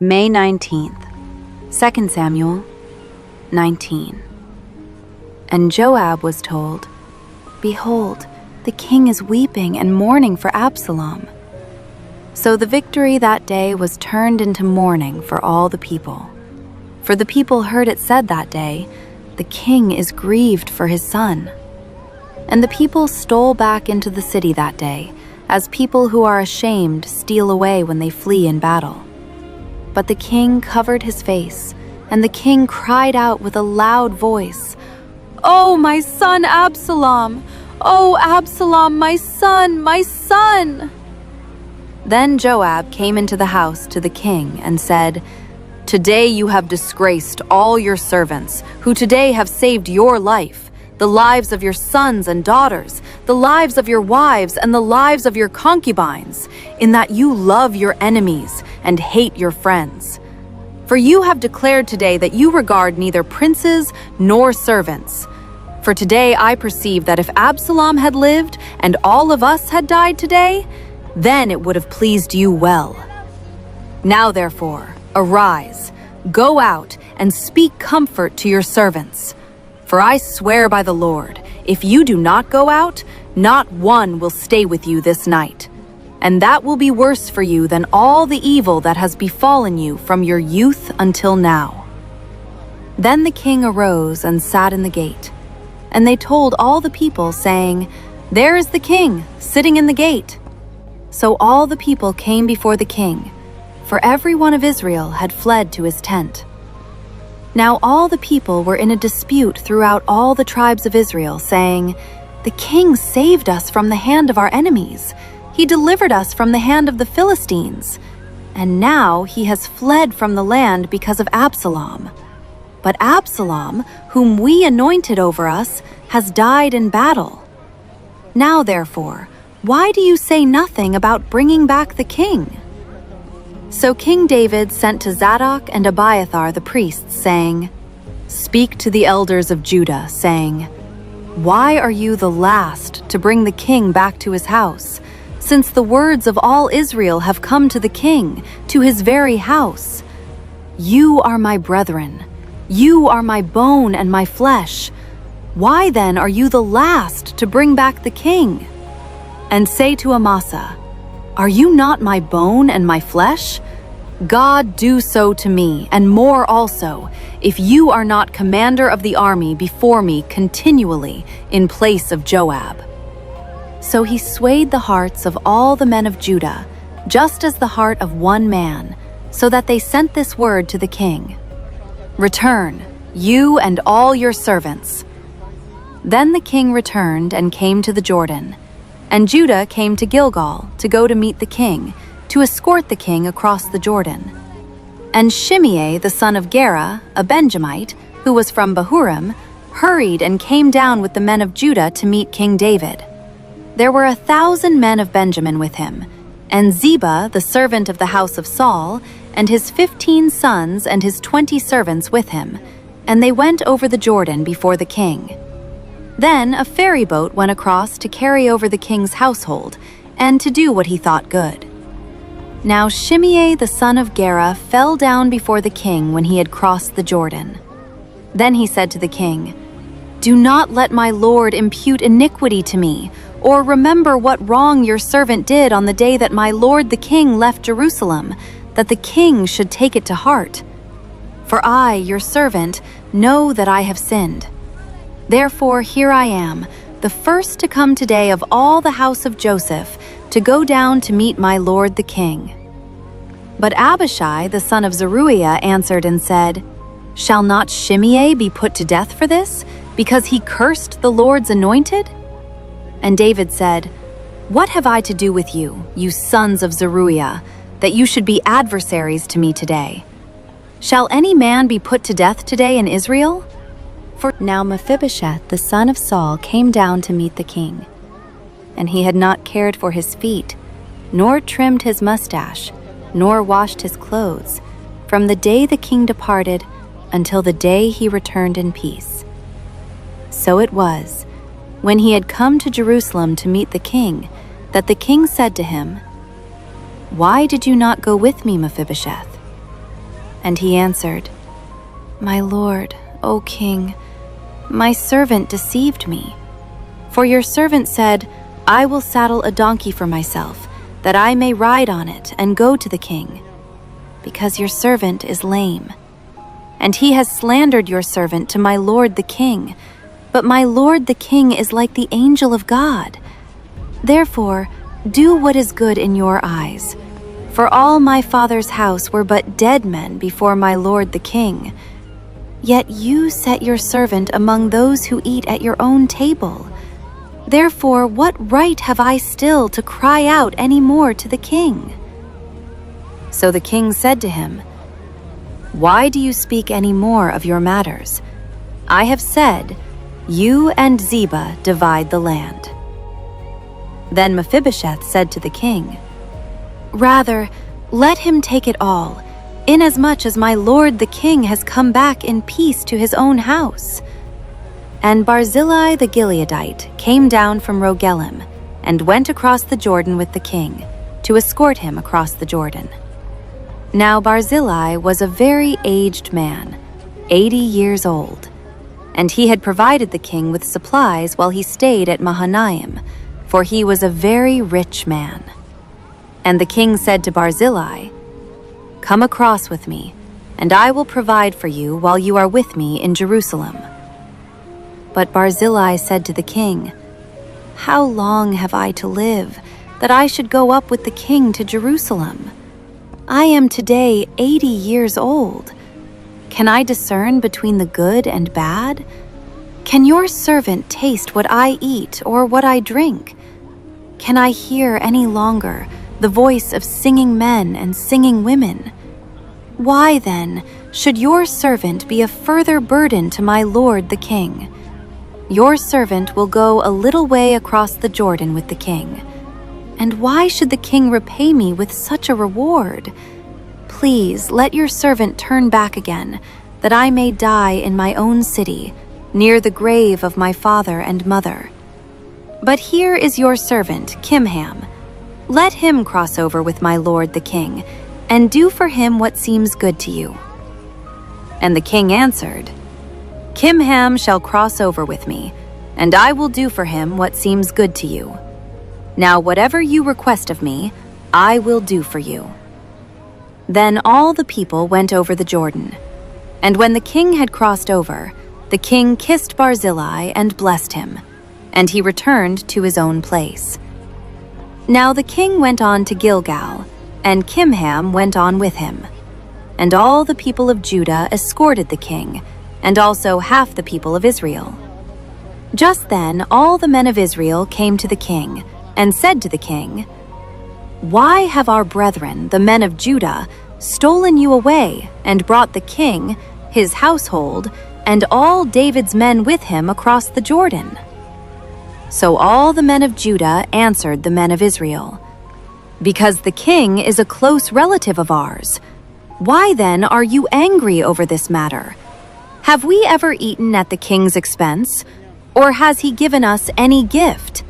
May 19th, 2 Samuel 19. And Joab was told, "Behold, the king is weeping and mourning for Absalom." So the victory that day was turned into mourning for all the people. For the people heard it said that day, "The king is grieved for his son." And the people stole back into the city that day, as people who are ashamed steal away when they flee in battle. But the king covered his face, and the king cried out with a loud voice, "Oh, my son Absalom! Oh, Absalom, my son, my son!" Then Joab came into the house to the king and said, "Today you have disgraced all your servants, who today have saved your life, the lives of your sons and daughters, the lives of your wives, and the lives of your concubines, in that you love your enemies and hate your friends. For you have declared today that you regard neither princes nor servants. For today I perceive that if Absalom had lived and all of us had died today, then it would have pleased you well. Now therefore, arise, go out and speak comfort to your servants. For I swear by the Lord, if you do not go out, not one will stay with you this night. And that will be worse for you than all the evil that has befallen you from your youth until now." Then the king arose and sat in the gate. And they told all the people, saying, "There is the king, sitting in the gate." So all the people came before the king, for every one of Israel had fled to his tent. Now all the people were in a dispute throughout all the tribes of Israel, saying, "The king saved us from the hand of our enemies. He delivered us from the hand of the Philistines. And now he has fled from the land because of Absalom. But Absalom, whom we anointed over us, has died in battle. Now therefore, why do you say nothing about bringing back the king?" So King David sent to Zadok and Abiathar the priests, saying, "Speak to the elders of Judah, saying, why are you the last to bring the king back to his house, since the words of all Israel have come to the king, to his very house? You are my brethren, you are my bone and my flesh. Why then are you the last to bring back the king? And say to Amasa, are you not my bone and my flesh? God do so to me, and more also, if you are not commander of the army before me continually in place of Joab." So he swayed the hearts of all the men of Judah, just as the heart of one man, so that they sent this word to the king, "Return, you and all your servants." Then the king returned and came to the Jordan, and Judah came to Gilgal to go to meet the king, to escort the king across the Jordan. And Shimei the son of Gera, a Benjamite, who was from Bahurim, hurried and came down with the men of Judah to meet King David. There were 1,000 men of Benjamin with him, and Ziba, the servant of the house of Saul, and his 15 sons and his 20 servants with him, and they went over the Jordan before the king. Then a ferry boat went across to carry over the king's household, and to do what he thought good. Now Shimei the son of Gera fell down before the king when he had crossed the Jordan. Then he said to the king, "Do not let my lord impute iniquity to me, or remember what wrong your servant did on the day that my lord the king left Jerusalem, that the king should take it to heart. For I, your servant, know that I have sinned. Therefore here I am, the first to come today of all the house of Joseph, to go down to meet my lord the king." But Abishai the son of Zeruiah answered and said, "Shall not Shimei be put to death for this, because he cursed the Lord's anointed?" And David said, "What have I to do with you, you sons of Zeruiah, that you should be adversaries to me today? Shall any man be put to death today in Israel?" For now Mephibosheth the son of Saul came down to meet the king. And he had not cared for his feet, nor trimmed his mustache, nor washed his clothes, from the day the king departed until the day he returned in peace. So it was, when he had come to Jerusalem to meet the king, that the king said to him, "Why did you not go with me, Mephibosheth?" And he answered, "My lord, O king, my servant deceived me. For your servant said, 'I will saddle a donkey for myself, that I may ride on it and go to the king,' because your servant is lame. And he has slandered your servant to my lord the king. But my lord the king is like the angel of God. Therefore, do what is good in your eyes. For all my father's house were but dead men before my lord the king. Yet you set your servant among those who eat at your own table. Therefore, what right have I still to cry out any more to the king?" So the king said to him, "Why do you speak any more of your matters? I have said, 'You and Ziba divide the land.'" Then Mephibosheth said to the king, "Rather, let him take it all, inasmuch as my lord the king has come back in peace to his own house." And Barzillai the Gileadite came down from Rogelim and went across the Jordan with the king to escort him across the Jordan. Now Barzillai was a very aged man, 80 years old, and he had provided the king with supplies while he stayed at Mahanaim, for he was a very rich man. And the king said to Barzillai, "Come across with me, and I will provide for you while you are with me in Jerusalem." But Barzillai said to the king, "How long have I to live, that I should go up with the king to Jerusalem? I am today 80 years old. Can I discern between the good and bad? Can your servant taste what I eat or what I drink? Can I hear any longer the voice of singing men and singing women? Why then should your servant be a further burden to my lord the king? Your servant will go a little way across the Jordan with the king. And why should the king repay me with such a reward? Please let your servant turn back again, that I may die in my own city, near the grave of my father and mother. But here is your servant, Kimham. Let him cross over with my lord the king, and do for him what seems good to you." And the king answered, "Kimham shall cross over with me, and I will do for him what seems good to you. Now whatever you request of me, I will do for you." Then all the people went over the Jordan. And when the king had crossed over, the king kissed Barzillai and blessed him, and he returned to his own place. Now the king went on to Gilgal, and Kimham went on with him. And all the people of Judah escorted the king, and also half the people of Israel. Just then all the men of Israel came to the king, and said to the king, "Why have our brethren, the men of Judah, stolen you away and brought the king, his household, and all David's men with him across the Jordan?" So all the men of Judah answered the men of Israel, "Because the king is a close relative of ours. Why then are you angry over this matter? Have we ever eaten at the king's expense, or has he given us any gift?"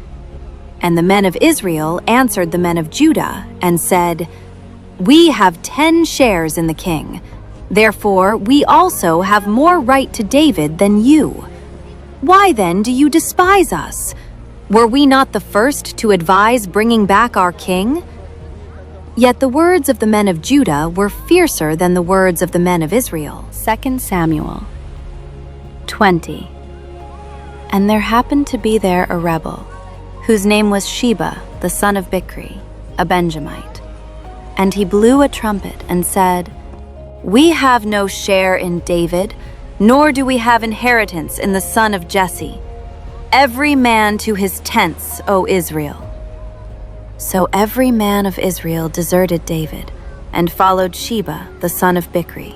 And the men of Israel answered the men of Judah and said, "We have 10 shares in the king. Therefore, we also have more right to David than you. Why then do you despise us? Were we not the first to advise bringing back our king?" Yet the words of the men of Judah were fiercer than the words of the men of Israel. 2 Samuel 20. And there happened to be there a rebel, whose name was Sheba, the son of Bichri, a Benjamite. And he blew a trumpet and said, "We have no share in David, nor do we have inheritance in the son of Jesse. Every man to his tents, O Israel." So every man of Israel deserted David and followed Sheba, the son of Bichri.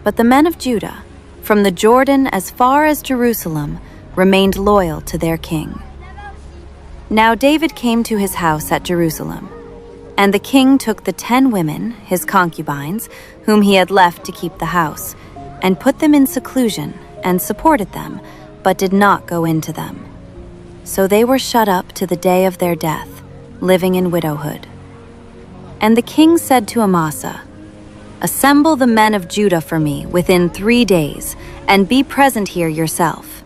But the men of Judah, from the Jordan as far as Jerusalem, remained loyal to their king. Now David came to his house at Jerusalem, and the king took the 10 women, his concubines, whom he had left to keep the house, and put them in seclusion and supported them, but did not go into them. So they were shut up to the day of their death, living in widowhood. And the king said to Amasa, "Assemble the men of Judah for me within 3 days, and be present here yourself."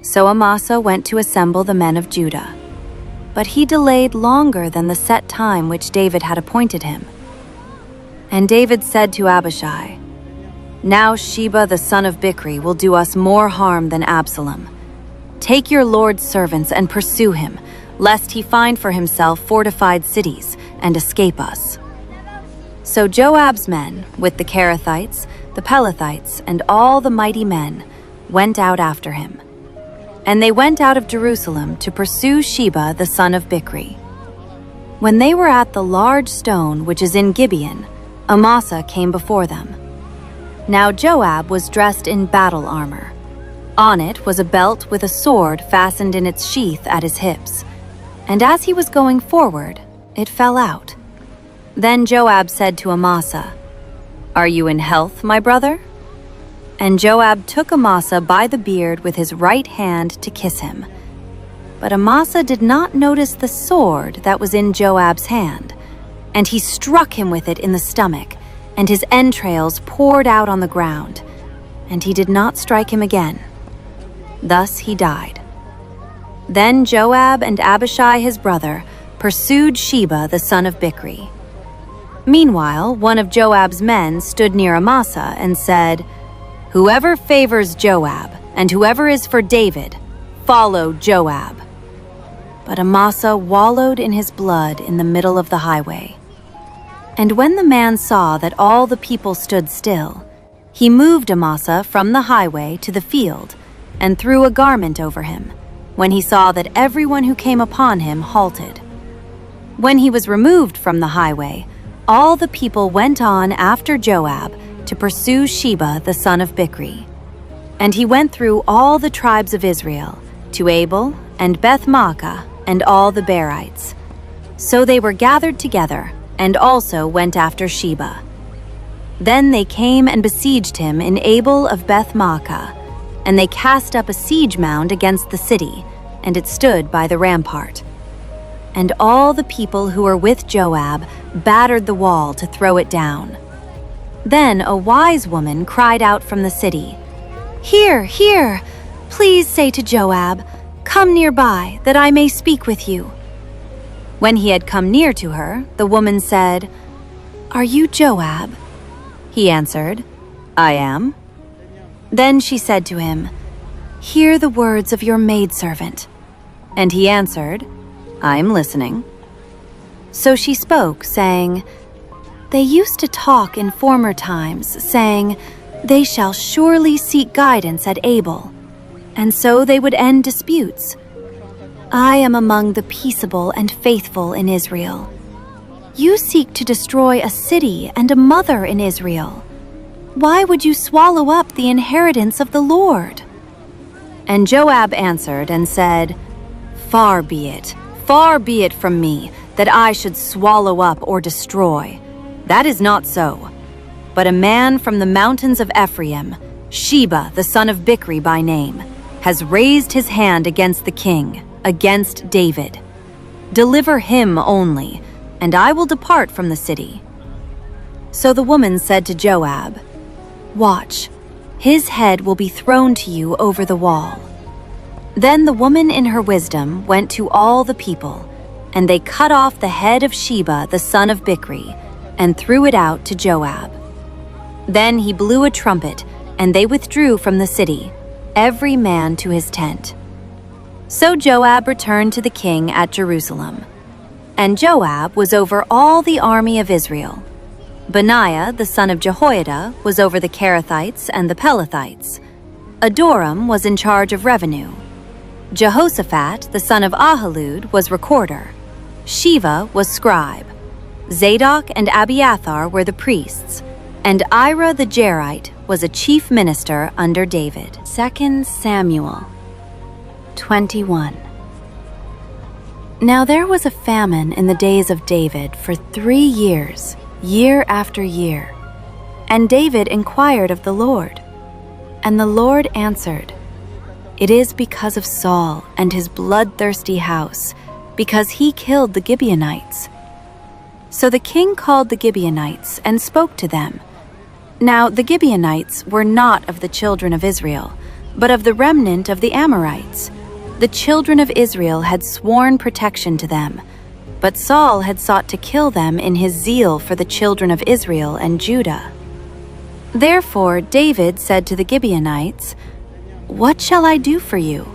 So Amasa went to assemble the men of Judah. But he delayed longer than the set time which David had appointed him. And David said to Abishai, "Now Sheba the son of Bichri will do us more harm than Absalom. Take your lord's servants and pursue him, lest he find for himself fortified cities and escape us." So Joab's men, with the Kerethites, the Pelethites, and all the mighty men, went out after him. And they went out of Jerusalem to pursue Sheba the son of Bichri. When they were at the large stone which is in Gibeon, Amasa came before them. Now Joab was dressed in battle armor. On it was a belt with a sword fastened in its sheath at his hips. And as he was going forward, it fell out. Then Joab said to Amasa, "Are you in health, my brother?" And Joab took Amasa by the beard with his right hand to kiss him. But Amasa did not notice the sword that was in Joab's hand, and he struck him with it in the stomach, and his entrails poured out on the ground, and he did not strike him again. Thus he died. Then Joab and Abishai his brother pursued Sheba the son of Bichri. Meanwhile, one of Joab's men stood near Amasa and said, "Whoever favors Joab, and whoever is for David, follow Joab." But Amasa wallowed in his blood in the middle of the highway. And when the man saw that all the people stood still, he moved Amasa from the highway to the field and threw a garment over him, when he saw that everyone who came upon him halted. When he was removed from the highway, all the people went on after Joab to pursue Sheba the son of Bichri. And he went through all the tribes of Israel, to Abel and Beth-maachah and all the Berites. So they were gathered together, and also went after Sheba. Then they came and besieged him in Abel of Beth-maachah, and they cast up a siege mound against the city, and it stood by the rampart. And all the people who were with Joab battered the wall to throw it down. Then a wise woman cried out from the city, "Here, here! Please say to Joab, 'Come nearby, that I may speak with you.'" When he had come near to her, the woman said, "Are you Joab?" He answered, "I am." Then she said to him, "Hear the words of your maidservant." And he answered, "I am listening." So she spoke, saying, "They used to talk in former times, saying, 'They shall surely seek guidance at Abel,' and so they would end disputes. I am among the peaceable and faithful in Israel. You seek to destroy a city and a mother in Israel. Why would you swallow up the inheritance of the Lord?" And Joab answered and said, far be it from me, that I should swallow up or destroy. That is not so. But a man from the mountains of Ephraim, Sheba the son of Bichri by name, has raised his hand against the king, against David. Deliver him only, and I will depart from the city." So the woman said to Joab, "Watch, his head will be thrown to you over the wall." Then the woman in her wisdom went to all the people, and they cut off the head of Sheba the son of Bichri, and threw it out to Joab. Then he blew a trumpet, and they withdrew from the city, every man to his tent. So Joab returned to the king at Jerusalem. And Joab was over all the army of Israel. Benaiah the son of Jehoiada was over the Kerethites and the Pelethites. Adoram was in charge of revenue. Jehoshaphat the son of Ahilud was recorder. Sheva was scribe. Zadok and Abiathar were the priests, and Ira the Jerite was a chief minister under David. 2 Samuel 21. Now there was a famine in the days of David for 3 years, year after year. And David inquired of the Lord. And the Lord answered, "It is because of Saul and his bloodthirsty house, because he killed the Gibeonites." So the king called the Gibeonites and spoke to them. Now the Gibeonites were not of the children of Israel, but of the remnant of the Amorites. The children of Israel had sworn protection to them, but Saul had sought to kill them in his zeal for the children of Israel and Judah. Therefore David said to the Gibeonites, "What shall I do for you?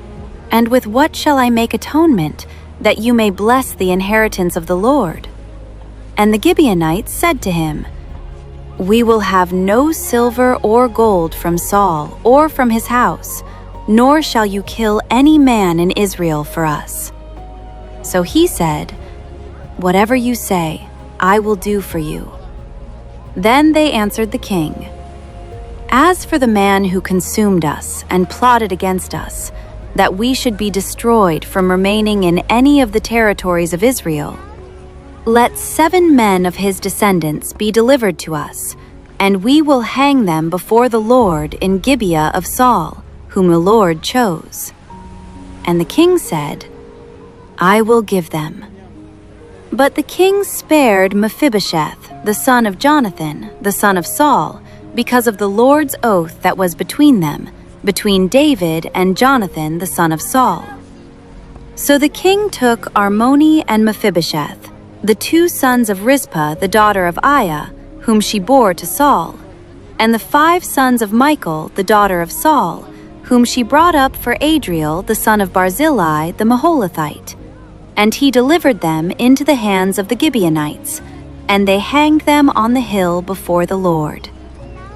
And with what shall I make atonement, that you may bless the inheritance of the Lord?" And the Gibeonites said to him, "We will have no silver or gold from Saul or from his house, nor shall you kill any man in Israel for us." So he said, "Whatever you say, I will do for you." Then they answered the king, "As for the man who consumed us and plotted against us, that we should be destroyed from remaining in any of the territories of Israel, let 7 men of his descendants be delivered to us, and we will hang them before the Lord in Gibeah of Saul, whom the Lord chose." And the king said, "I will give them." But the king spared Mephibosheth, the son of Jonathan, the son of Saul, because of the Lord's oath that was between them, between David and Jonathan, the son of Saul. So the king took Armoni and Mephibosheth, the 2 sons of Rizpah, the daughter of Aiah, whom she bore to Saul, and the 5 sons of Michal, the daughter of Saul, whom she brought up for Adriel, the son of Barzillai, the Maholathite. And he delivered them into the hands of the Gibeonites, and they hanged them on the hill before the Lord.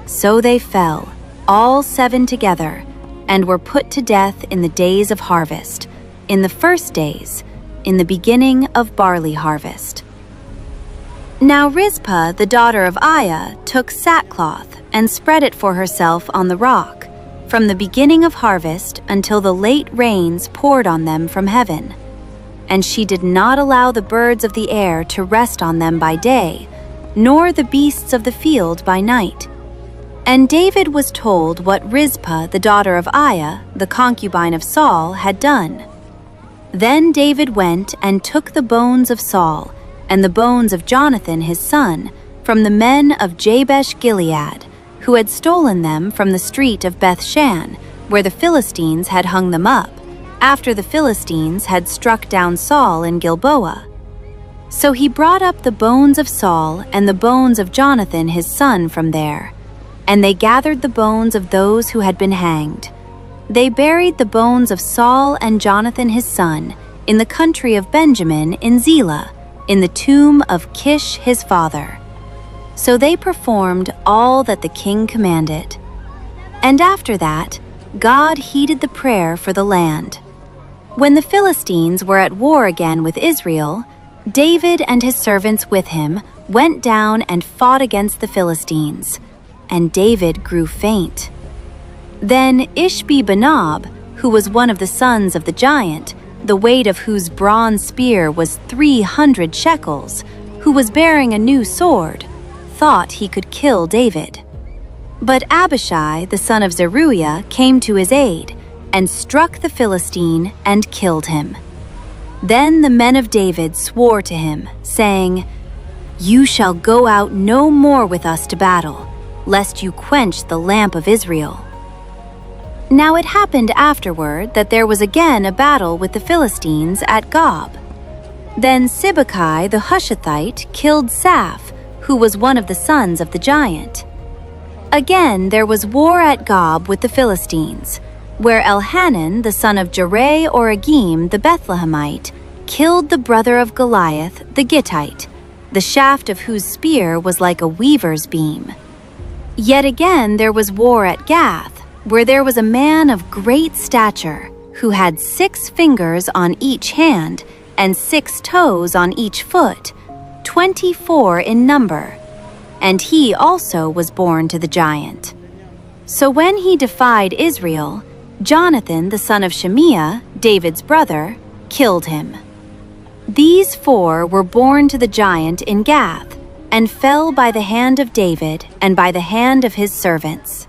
So they fell, all 7 together, and were put to death in the days of harvest, in the first days, in the beginning of barley harvest. Now Rizpah, the daughter of Aiah, took sackcloth and spread it for herself on the rock, from the beginning of harvest until the late rains poured on them from heaven. And she did not allow the birds of the air to rest on them by day, nor the beasts of the field by night. And David was told what Rizpah, the daughter of Aiah, the concubine of Saul, had done. Then David went and took the bones of Saul and the bones of Jonathan his son from the men of Jabesh Gilead, who had stolen them from the street of Bethshan, where the Philistines had hung them up, after the Philistines had struck down Saul in Gilboa. So he brought up the bones of Saul and the bones of Jonathan his son from there, and they gathered the bones of those who had been hanged. They buried the bones of Saul and Jonathan his son in the country of Benjamin in Zelah, in the tomb of Kish his father. So they performed all that the king commanded. And after that, God heeded the prayer for the land. When the Philistines were at war again with Israel, David and his servants with him went down and fought against the Philistines, and David grew faint. Then Ishbi-Benob, who was one of the sons of the giant, the weight of whose bronze spear was 300 shekels, who was bearing a new sword, thought he could kill David. But Abishai, the son of Zeruiah, came to his aid, and struck the Philistine and killed him. Then the men of David swore to him, saying, "You shall go out no more with us to battle, lest you quench the lamp of Israel." Now it happened afterward that there was again a battle with the Philistines at Gob. Then Sibbecai the Hushathite killed Saph, who was one of the sons of the giant. Again there was war at Gob with the Philistines, where Elhanan, the son of Jerai-Oragim the Bethlehemite, killed the brother of Goliath the Gittite, the shaft of whose spear was like a weaver's beam. Yet again there was war at Gath, where there was a man of great stature, who had 6 fingers on each hand and 6 toes on each foot, 24 in number, and he also was born to the giant. So when he defied Israel, Jonathan the son of Shimei, David's brother, killed him. These 4 were born to the giant in Gath, and fell by the hand of David and by the hand of his servants.